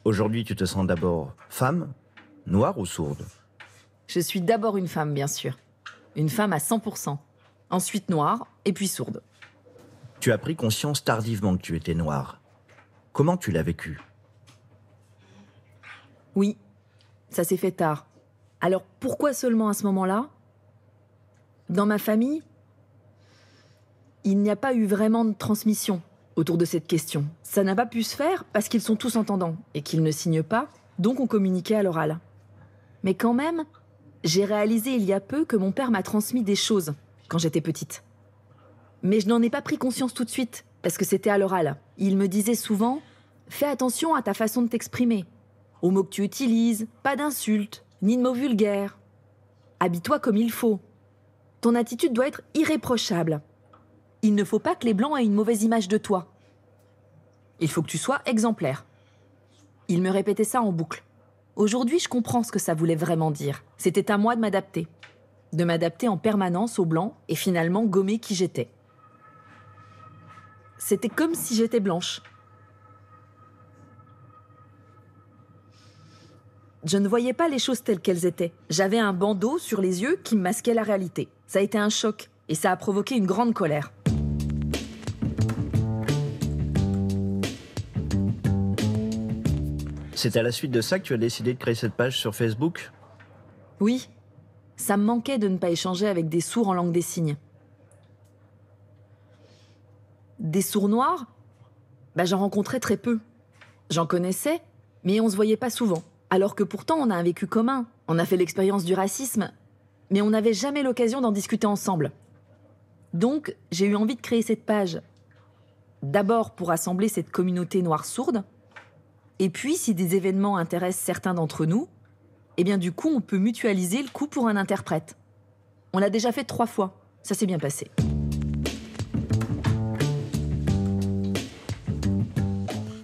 Aujourd'hui, tu te sens d'abord femme, noire ou sourde? Je suis d'abord une femme, bien sûr. Une femme à 100%. Ensuite noire, et puis sourde. Tu as pris conscience tardivement que tu étais noire. Comment tu l'as vécu? Oui, ça s'est fait tard. Alors pourquoi seulement à ce moment-là? Dans ma famille, il n'y a pas eu vraiment de transmission autour de cette question. Ça n'a pas pu se faire parce qu'ils sont tous entendants et qu'ils ne signent pas, donc on communiquait à l'oral. Mais quand même, j'ai réalisé il y a peu que mon père m'a transmis des choses quand j'étais petite. Mais je n'en ai pas pris conscience tout de suite, parce que c'était à l'oral. Il me disait souvent « Fais attention à ta façon de t'exprimer, aux mots que tu utilises, pas d'insultes, ni de mots vulgaires. Habille-toi comme il faut. Ton attitude doit être irréprochable. Il ne faut pas que les Blancs aient une mauvaise image de toi. Il faut que tu sois exemplaire. » Il me répétait ça en boucle. Aujourd'hui, je comprends ce que ça voulait vraiment dire. C'était à moi de m'adapter. De m'adapter en permanence aux Blancs et finalement gommer qui j'étais. C'était comme si j'étais blanche. Je ne voyais pas les choses telles qu'elles étaient. J'avais un bandeau sur les yeux qui me masquait la réalité. Ça a été un choc et ça a provoqué une grande colère. C'est à la suite de ça que tu as décidé de créer cette page sur Facebook? Oui, ça me manquait de ne pas échanger avec des sourds en langue des signes. Des sourds noirs, j'en rencontrais très peu. J'en connaissais, mais on se voyait pas souvent. Alors que pourtant, on a un vécu commun. On a fait l'expérience du racisme, mais on n'avait jamais l'occasion d'en discuter ensemble. Donc, j'ai eu envie de créer cette page. D'abord pour rassembler cette communauté noire sourde, et puis si des événements intéressent certains d'entre nous, eh bien du coup, on peut mutualiser le coût pour un interprète. On l'a déjà fait 3 fois, ça s'est bien passé.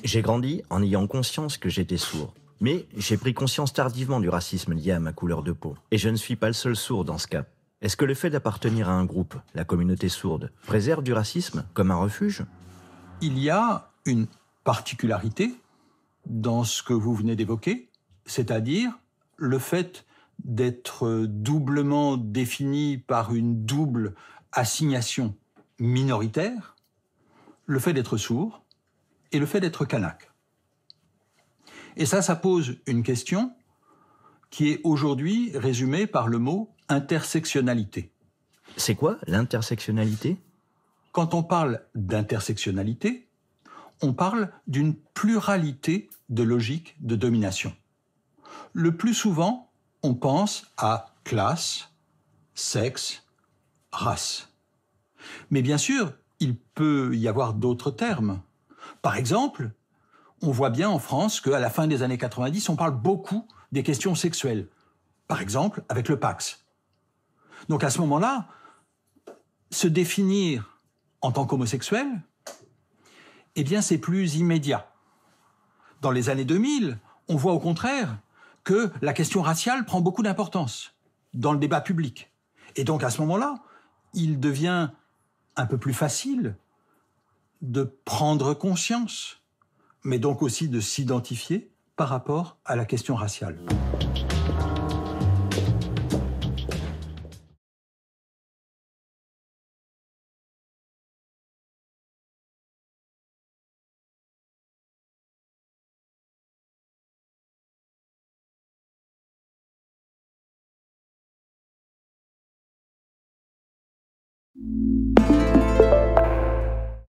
J'ai grandi en ayant conscience que j'étais sourd. Mais j'ai pris conscience tardivement du racisme lié à ma couleur de peau. Et je ne suis pas le seul sourd dans ce cas. Est-ce que le fait d'appartenir à un groupe, la communauté sourde, préserve du racisme comme un refuge? Il y a une particularité dans ce que vous venez d'évoquer, c'est-à-dire le fait d'être doublement défini par une double assignation minoritaire, le fait d'être sourd et le fait d'être kanak. Et ça pose une question qui est aujourd'hui résumée par le mot intersectionnalité. C'est quoi l'intersectionnalité? Quand on parle d'intersectionnalité, on parle d'une pluralité de logiques de domination. Le plus souvent, on pense à classe, sexe, race. Mais bien sûr, il peut y avoir d'autres termes. Par exemple, on voit bien en France qu'à la fin des années 90, on parle beaucoup des questions sexuelles. Par exemple, avec le Pax. Donc à ce moment-là, se définir en tant qu'homosexuel, eh bien c'est plus immédiat. Dans les années 2000, on voit au contraire que la question raciale prend beaucoup d'importance dans le débat public. Et donc à ce moment-là, il devient un peu plus facile de prendre conscience, mais donc aussi de s'identifier par rapport à la question raciale.